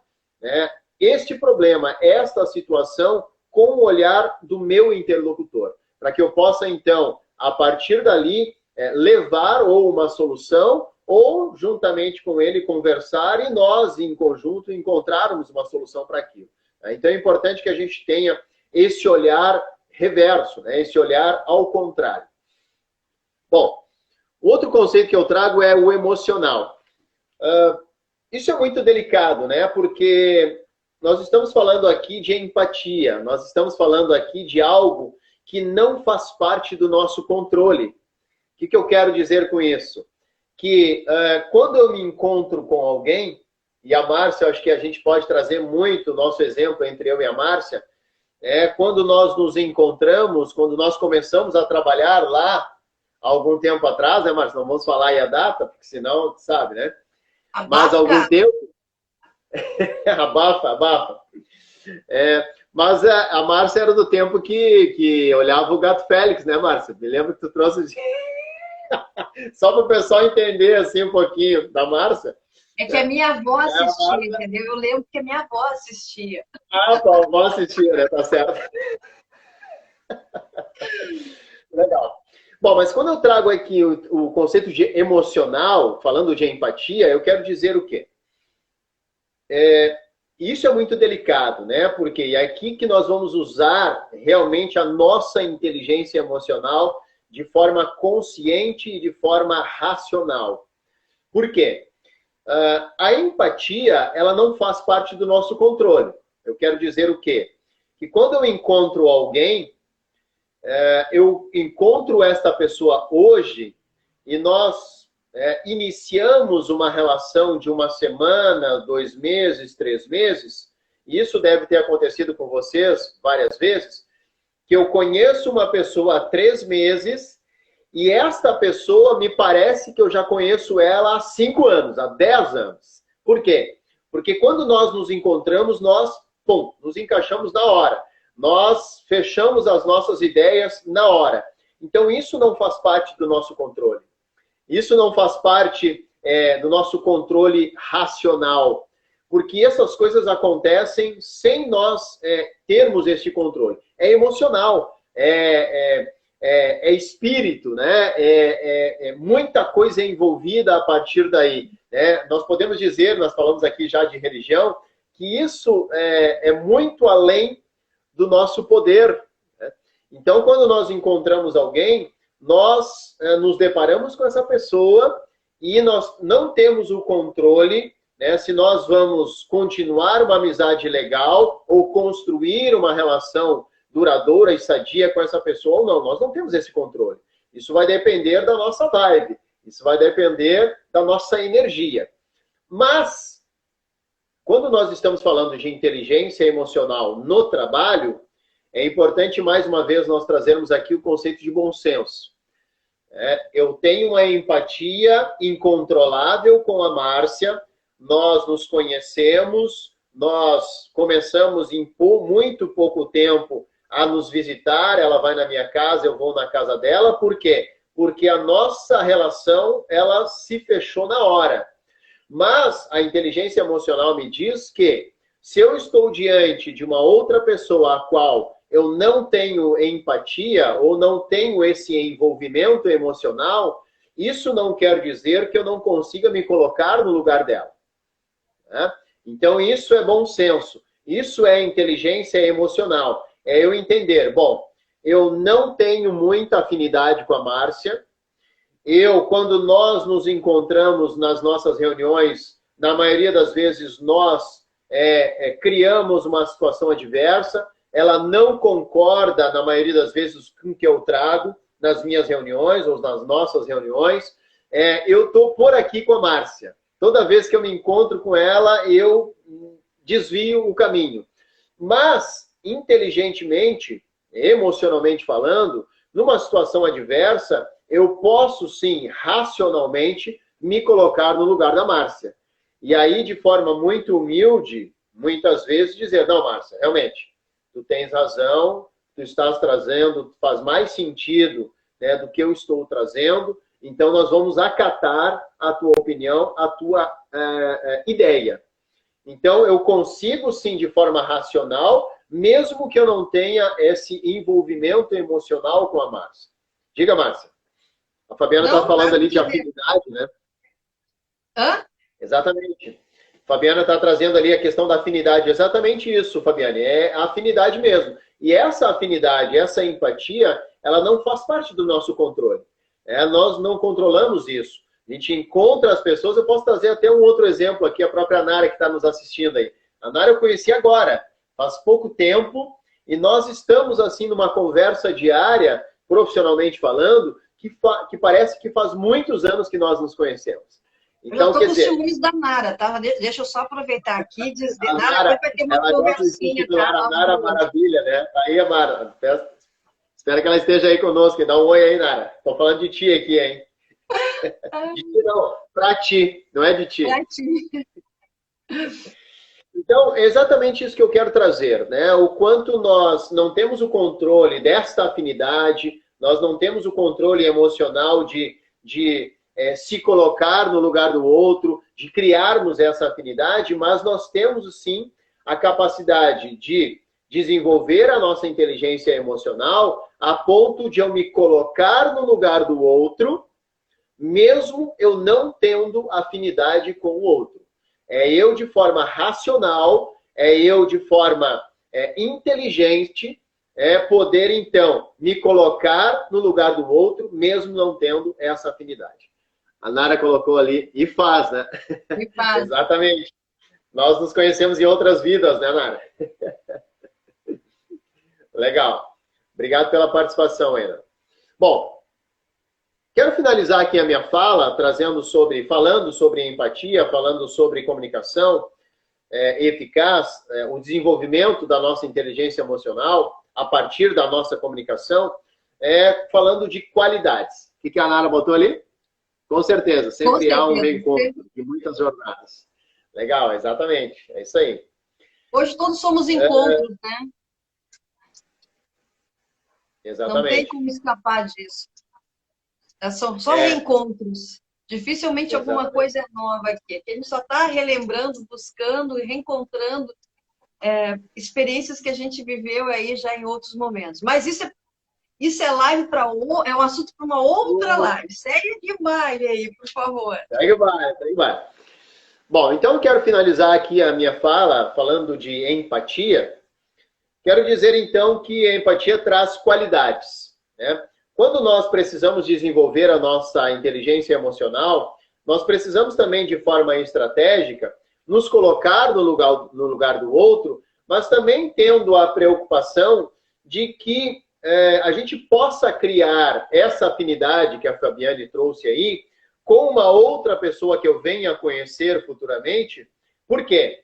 este problema, esta situação, com o olhar do meu interlocutor, para que eu possa, então, a partir dali, levar ou uma solução, ou juntamente com ele conversar e nós, em conjunto, encontrarmos uma solução para aquilo. Então é importante que a gente tenha esse olhar reverso, esse olhar ao contrário. Bom, outro conceito que eu trago é o emocional. Isso é muito delicado, porque nós estamos falando aqui de empatia, nós estamos falando aqui de algo que não faz parte do nosso controle. O que eu quero dizer com isso? Que quando eu me encontro com alguém, e a Márcia, acho que a gente pode trazer muito o nosso exemplo entre eu e a Márcia, quando nós nos encontramos, quando nós começamos a trabalhar lá, há algum tempo atrás, né, Márcia? Não vamos falar aí a data, porque senão, sabe, né? Mas algum tempo... abafa. Mas a Márcia era do tempo que olhava o Gato Félix, né, Márcia? Me lembro que tu trouxe... Só para o pessoal entender assim um pouquinho da Márcia. É que a minha avó assistia, entendeu? Eu lembro que a minha avó assistia. Tua avó assistia, né? Tá certo. Legal. Bom, mas quando eu trago aqui o conceito de emocional, falando de empatia, eu quero dizer o quê? Isso é muito delicado, né? Porque é aqui que nós vamos usar realmente a nossa inteligência emocional de forma consciente e de forma racional. Por quê? A empatia, ela não faz parte do nosso controle. Eu quero dizer o quê? Que quando eu encontro alguém, eu encontro esta pessoa hoje e nós iniciamos uma relação de uma semana, 2 meses, 3 meses, e isso deve ter acontecido com vocês várias vezes, que eu conheço uma pessoa há 3 meses e esta pessoa me parece que eu já conheço ela há 5 anos, há 10 anos. Por quê? Porque quando nós nos encontramos, nós, nos encaixamos na hora. Nós fechamos as nossas ideias na hora. Então, isso não faz parte do nosso controle. Isso não faz parte do nosso controle racional. Porque essas coisas acontecem sem nós termos este controle. É emocional, é espírito, né? Muita coisa envolvida a partir daí. Nós podemos dizer, nós falamos aqui já de religião, que isso é muito além do nosso poder. Né? Então, quando nós encontramos alguém, nós nos deparamos com essa pessoa e nós não temos o controle, né, se nós vamos continuar uma amizade legal ou construir uma relação duradoura e sadia com essa pessoa ou não. Nós não temos esse controle. Isso vai depender da nossa vibe. Isso vai depender da nossa energia. Mas, quando nós estamos falando de inteligência emocional no trabalho, é importante, mais uma vez, nós trazermos aqui o conceito de bom senso. Eu tenho uma empatia incontrolável com a Márcia, nós nos conhecemos, nós começamos em muito pouco tempo a nos visitar, ela vai na minha casa, eu vou na casa dela, por quê? Porque a nossa relação, ela se fechou na hora. Mas a inteligência emocional me diz que se eu estou diante de uma outra pessoa a qual eu não tenho empatia ou não tenho esse envolvimento emocional, isso não quer dizer que eu não consiga me colocar no lugar dela. Né? Então, isso é bom senso. Isso é inteligência emocional. É eu entender, bom, eu não tenho muita afinidade com a Márcia. Quando nós nos encontramos nas nossas reuniões, na maioria das vezes nós criamos uma situação adversa. Ela não concorda, na maioria das vezes, com o que eu trago nas minhas reuniões ou nas nossas reuniões. Eu estou por aqui com a Márcia. Toda vez que eu me encontro com ela, eu desvio o caminho. Mas, inteligentemente, emocionalmente falando, numa situação adversa, eu posso, sim, racionalmente, me colocar no lugar da Márcia. E aí, de forma muito humilde, muitas vezes, dizer, não, Márcia, realmente, tu tens razão, tu estás trazendo, faz mais sentido, né, do que eu estou trazendo, então nós vamos acatar a tua opinião, a tua ideia. Então eu consigo sim de forma racional, mesmo que eu não tenha esse envolvimento emocional com a Márcia. Diga, Márcia. A Fabiana está falando ali de afinidade, né? Hã? Exatamente. Fabiana está trazendo ali a questão da afinidade. Exatamente isso, Fabiana. É a afinidade mesmo. E essa afinidade, essa empatia, ela não faz parte do nosso controle. Nós não controlamos isso. A gente encontra as pessoas. Eu posso trazer até um outro exemplo aqui, a própria Nara que está nos assistindo aí. A Nara eu conheci agora, faz pouco tempo, e nós estamos assim numa conversa diária, profissionalmente falando, que parece que faz muitos anos que nós nos conhecemos. Então, eu tô com ciúmes da Nara, tá? Deixa eu só aproveitar aqui e dizer, Nara, vai ter uma conversinha, tá? A Nara Maravilha, né? Tá aí a Mara. Espero que ela esteja aí conosco. Dá um oi aí, Nara. Tô falando de ti aqui, hein? De ti não, pra ti, não é de ti. Pra ti. Então, é exatamente isso que eu quero trazer, né? O quanto nós não temos o controle desta afinidade, nós não temos o controle emocional de se colocar no lugar do outro, de criarmos essa afinidade, mas nós temos, sim, a capacidade de desenvolver a nossa inteligência emocional a ponto de eu me colocar no lugar do outro, mesmo eu não tendo afinidade com o outro. Eu de forma racional, eu de forma inteligente, poder, então, me colocar no lugar do outro, mesmo não tendo essa afinidade. A Nara colocou ali, e faz, né? E faz. Exatamente. Nós nos conhecemos em outras vidas, né, Nara? Legal. Obrigado pela participação, Ana. Bom, quero finalizar aqui a minha fala falando sobre empatia, falando sobre comunicação eficaz, o desenvolvimento da nossa inteligência emocional a partir da nossa comunicação, falando de qualidades. O que a Nara botou ali? Com certeza, sempre há um reencontro de muitas jornadas. Legal, exatamente. É isso aí. Hoje todos somos encontros, né? Exatamente. Não tem como escapar disso. São só reencontros. Dificilmente alguma coisa é nova aqui. A gente só está relembrando, buscando e reencontrando experiências que a gente viveu aí já em outros momentos. Mas isso é live para é um assunto para uma outra live. Segue de baile aí, por favor. Segue o baile. Bom, então eu quero finalizar aqui a minha fala falando de empatia. Quero dizer, então, que a empatia traz qualidades, né? Quando nós precisamos desenvolver a nossa inteligência emocional, nós precisamos também, de forma estratégica, nos colocar no lugar do outro, mas também tendo a preocupação de que a gente possa criar essa afinidade que a Fabiane trouxe aí com uma outra pessoa que eu venha a conhecer futuramente. Por quê?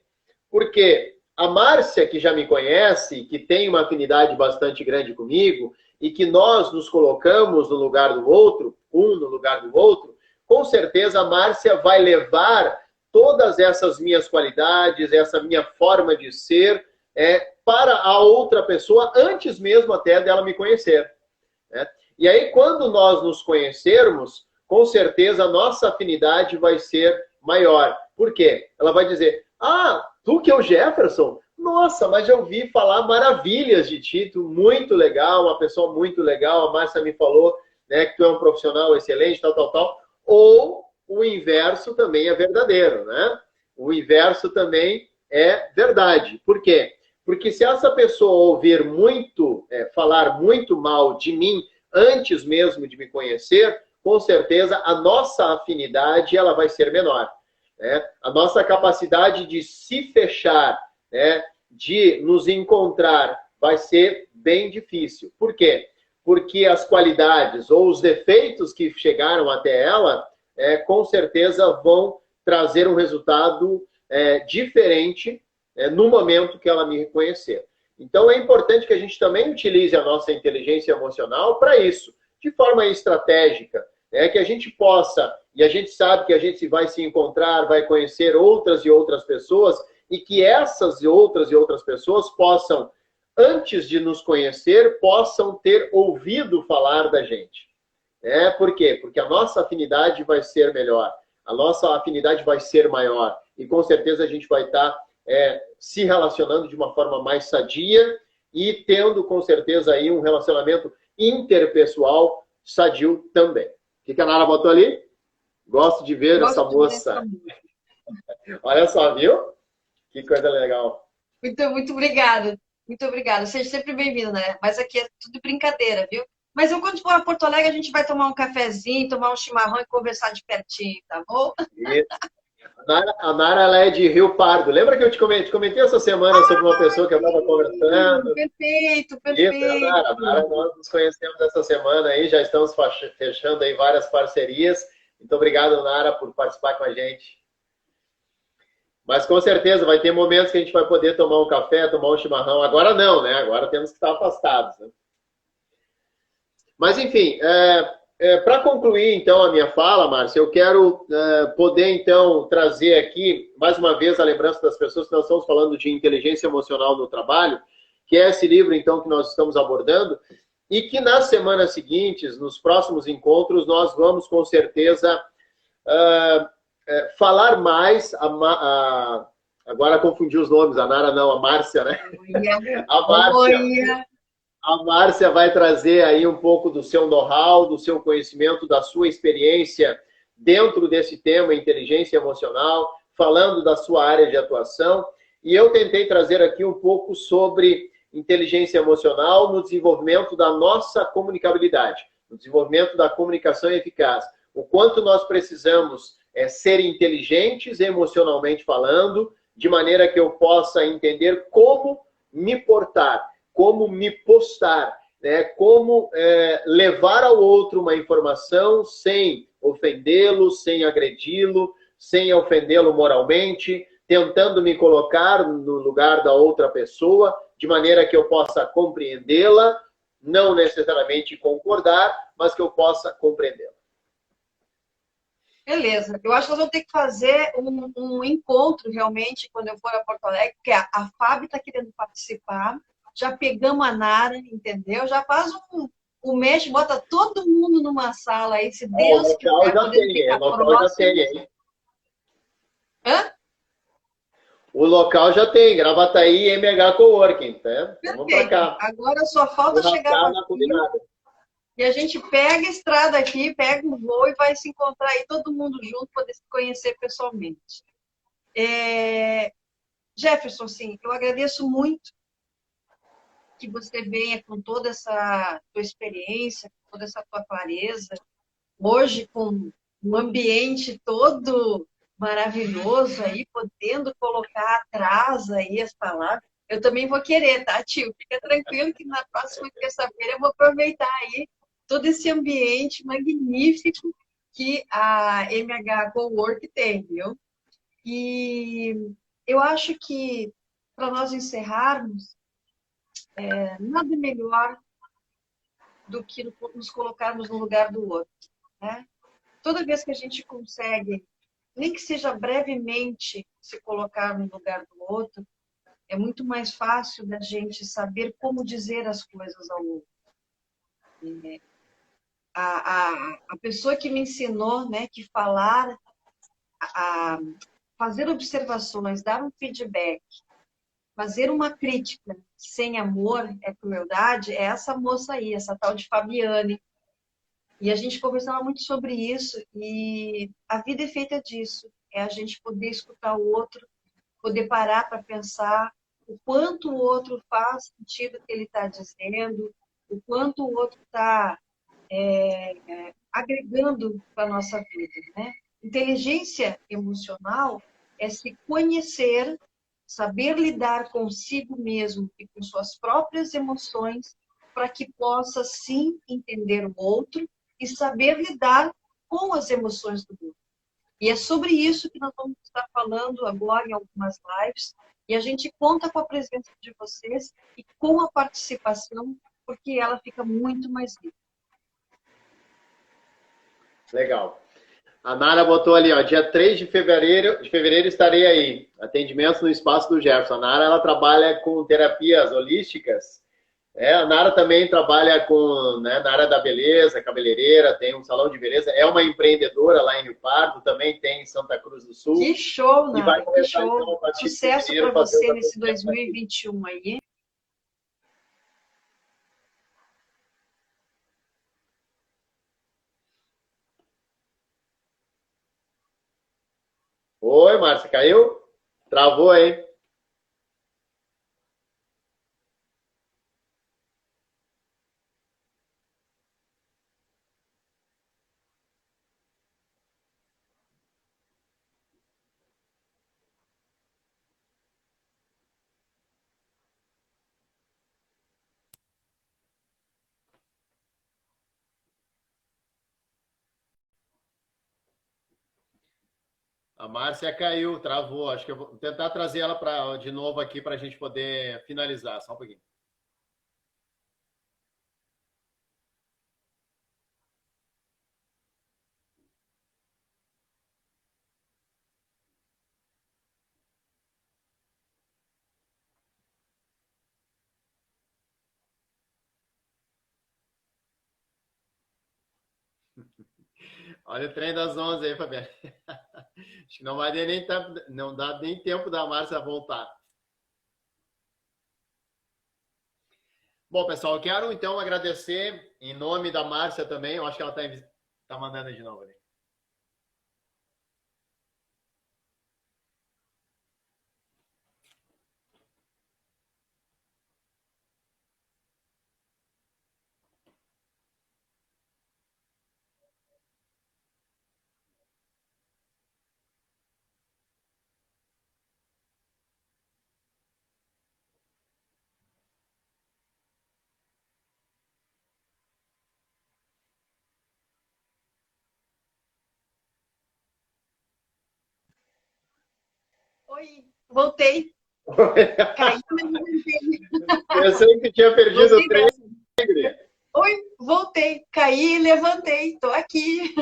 Porque a Márcia, que já me conhece, que tem uma afinidade bastante grande comigo, e que nós nos colocamos no lugar do outro, um no lugar do outro, com certeza a Márcia vai levar todas essas minhas qualidades, essa minha forma de ser, para a outra pessoa, antes mesmo até dela me conhecer. Né? E aí, quando nós nos conhecermos, com certeza a nossa afinidade vai ser maior. Por quê? Ela vai dizer, ah, tu que é o Jefferson? Nossa, mas já ouvi falar maravilhas de ti, tu muito legal, uma pessoa muito legal, a Márcia me falou, né, que tu é um profissional excelente, tal, tal, tal. Ou o inverso também é verdadeiro, né? O inverso também é verdade. Por quê? Porque se essa pessoa ouvir muito, falar muito mal de mim, antes mesmo de me conhecer, com certeza a nossa afinidade ela vai ser menor. Né? A nossa capacidade de se fechar, né, de nos encontrar, vai ser bem difícil. Por quê? Porque as qualidades ou os defeitos que chegaram até ela, com certeza vão trazer um resultado diferente no momento que ela me reconhecer. Então, é importante que a gente também utilize a nossa inteligência emocional para isso, de forma estratégica, que a gente possa, e a gente sabe que a gente vai se encontrar, vai conhecer outras e outras pessoas, e que essas e outras pessoas possam, antes de nos conhecer, possam ter ouvido falar da gente. Por quê? Porque a nossa afinidade vai ser melhor, a nossa afinidade vai ser maior, e com certeza a gente vai estar se relacionando de uma forma mais sadia e tendo, com certeza, aí um relacionamento interpessoal sadio também. O que a Nara botou ali? Gosto de ver essa moça. Olha só, viu? Que coisa legal. Muito obrigada. Muito obrigada. Seja sempre bem-vindo, né? Mas aqui é tudo brincadeira, viu? Mas eu, quando for a Porto Alegre, a gente vai tomar um cafezinho, tomar um chimarrão e conversar de pertinho, tá bom? Isso. A Nara, ela é de Rio Pardo. Lembra que eu te comentei essa semana sobre uma pessoa que eu estava conversando? Perfeito. Isso, a Nara, nós nos conhecemos essa semana aí, já estamos fechando aí várias parcerias. Muito obrigado, Nara, por participar com a gente. Mas com certeza vai ter momentos que a gente vai poder tomar um café, tomar um chimarrão. Agora não, né? Agora temos que estar afastados. Né? Mas, enfim, para concluir, então, a minha fala, Márcia, eu quero poder, então, trazer aqui, mais uma vez, a lembrança das pessoas que nós estamos falando de inteligência emocional no trabalho, que é esse livro, então, que nós estamos abordando, e que nas semanas seguintes, nos próximos encontros, nós vamos, com certeza, falar mais, agora confundi os nomes, a Nara não, a Márcia, né? A Márcia vai trazer aí um pouco do seu know-how, do seu conhecimento, da sua experiência dentro desse tema inteligência emocional, falando da sua área de atuação. E eu tentei trazer aqui um pouco sobre inteligência emocional no desenvolvimento da nossa comunicabilidade, no desenvolvimento da comunicação eficaz. O quanto nós precisamos ser inteligentes emocionalmente falando, de maneira que eu possa entender como me portar, como me postar, né? Como levar ao outro uma informação sem ofendê-lo, sem agredi-lo, sem ofendê-lo moralmente, tentando me colocar no lugar da outra pessoa, de maneira que eu possa compreendê-la, não necessariamente concordar, mas que eu possa compreendê-la. Beleza. Eu acho que nós vamos ter que fazer um encontro realmente quando eu for a Porto Alegre, porque a Fábio está querendo participar. Já pegamos a Nara, entendeu? Já faz um mês, bota todo mundo numa sala aí, se Deus quiser. O local já tem, hein? Hã? O local já tem, Gravataí e MH Coworking, tá? Vamos para cá. Agora só falta chegar aqui, e a gente pega a estrada aqui, pega um voo e vai se encontrar aí todo mundo junto, poder se conhecer pessoalmente. Jefferson, sim, eu agradeço muito que você venha com toda essa tua experiência, com toda essa tua clareza, hoje com um ambiente todo maravilhoso aí, podendo colocar atrás aí as palavras. Eu também vou querer, tá, tio? Fica tranquilo que na próxima terça-feira eu vou aproveitar aí todo esse ambiente magnífico que a MH Cowork tem, viu? E eu acho que, para nós encerrarmos, nada melhor do que nos colocarmos no lugar do outro, né? Toda vez que a gente consegue, nem que seja brevemente, se colocar no lugar do outro, é muito mais fácil da gente saber como dizer as coisas ao outro. A pessoa que me ensinou, né, que falar, fazer observações, dar um feedback, fazer uma crítica sem amor é crueldade, é essa moça aí, essa tal de Fabiane. E a gente conversava muito sobre isso, e a vida é feita disso. É a gente poder escutar o outro, poder parar para pensar o quanto o outro faz sentido que ele está dizendo, o quanto o outro está agregando para a nossa vida, né? Inteligência emocional é se conhecer, saber lidar consigo mesmo e com suas próprias emoções, para que possa, sim, entender o outro e saber lidar com as emoções do outro. E é sobre isso que nós vamos estar falando agora em algumas lives. E a gente conta com a presença de vocês e com a participação, porque ela fica muito mais rica. Legal. A Nara botou ali, ó, dia 3 de fevereiro estarei aí. Atendimentos no espaço do Jefferson. A Nara, ela trabalha com terapias holísticas. A Nara também trabalha com, né, na área da beleza, cabeleireira, tem um salão de beleza. É uma empreendedora lá em Rio Pardo, também tem em Santa Cruz do Sul. Que show, Nara, e vai começar, que show. Então, a partir Sucesso para você nesse 2021 aí. Oi, Márcia, caiu? Travou, hein? A Márcia caiu, travou. Acho que eu vou tentar trazer ela de novo aqui para a gente poder finalizar. Só um pouquinho. Olha o trem das 11 aí, Fabiano. Acho que não vai nem não dá nem tempo da Márcia voltar. Bom, pessoal, eu quero então agradecer em nome da Márcia também. Eu acho que ela está mandando de novo ali. Oi, voltei. Caiu, Eu sei que tinha perdido o trem. Oi, voltei. Caí e levantei. Estou aqui.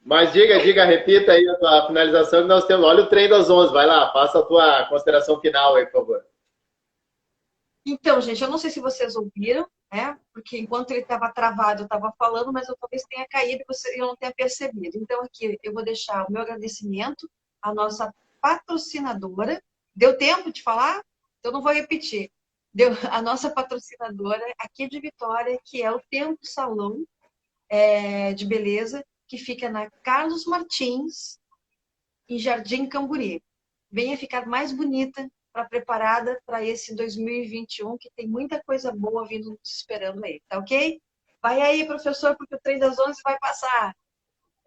Mas diga, repita aí a tua finalização que nós temos. Olha o trem das 11. Vai lá, faça a tua consideração final aí, por favor. Então, gente, eu não sei se vocês ouviram, né? Porque enquanto ele estava travado, eu estava falando, mas eu talvez tenha caído e eu não tenha percebido. Então, aqui eu vou deixar o meu agradecimento à nossa patrocinadora. Deu tempo de falar? Então, não vou repetir. Deu a nossa patrocinadora aqui de Vitória, que é o Tempo Salão de Beleza, que fica na Carlos Martins, em Jardim Camburi. Venha ficar mais bonita, preparada para esse 2021, que tem muita coisa boa vindo nos esperando aí, tá ok? Vai aí, professor, porque o trem das 11 vai passar.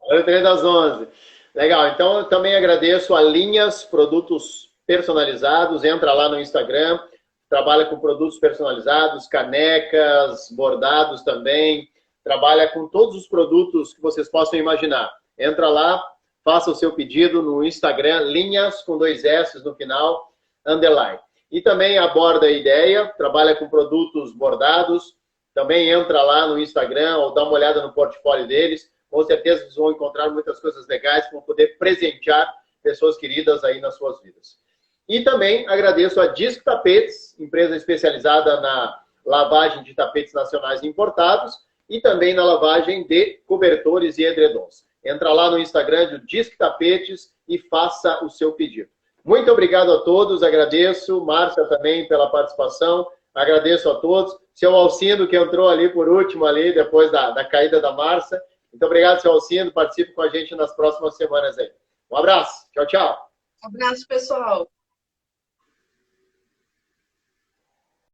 O trem das 11. Legal, então eu também agradeço a Linhas Produtos Personalizados. Entra lá no Instagram, trabalha com produtos personalizados, canecas, bordados também, trabalha com todos os produtos que vocês possam imaginar. Entra lá, faça o seu pedido no Instagram, linhas com 2 S no final, underline. E também aborda a ideia, trabalha com produtos bordados, também entra lá no Instagram ou dá uma olhada no portfólio deles. Com certeza vocês vão encontrar muitas coisas legais para poder presentear pessoas queridas aí nas suas vidas. E também agradeço a Disc Tapetes, empresa especializada na lavagem de tapetes nacionais importados e também na lavagem de cobertores e edredons. Entra lá no Instagram do Disc Tapetes e faça o seu pedido. Muito obrigado a todos, agradeço. Márcia também pela participação, agradeço a todos. Seu Alcindo, que entrou ali por último, ali depois da caída da Márcia. Muito obrigado, seu Alcindo. Participe com a gente nas próximas semanas aí. Um abraço. Tchau, tchau. Um abraço, pessoal.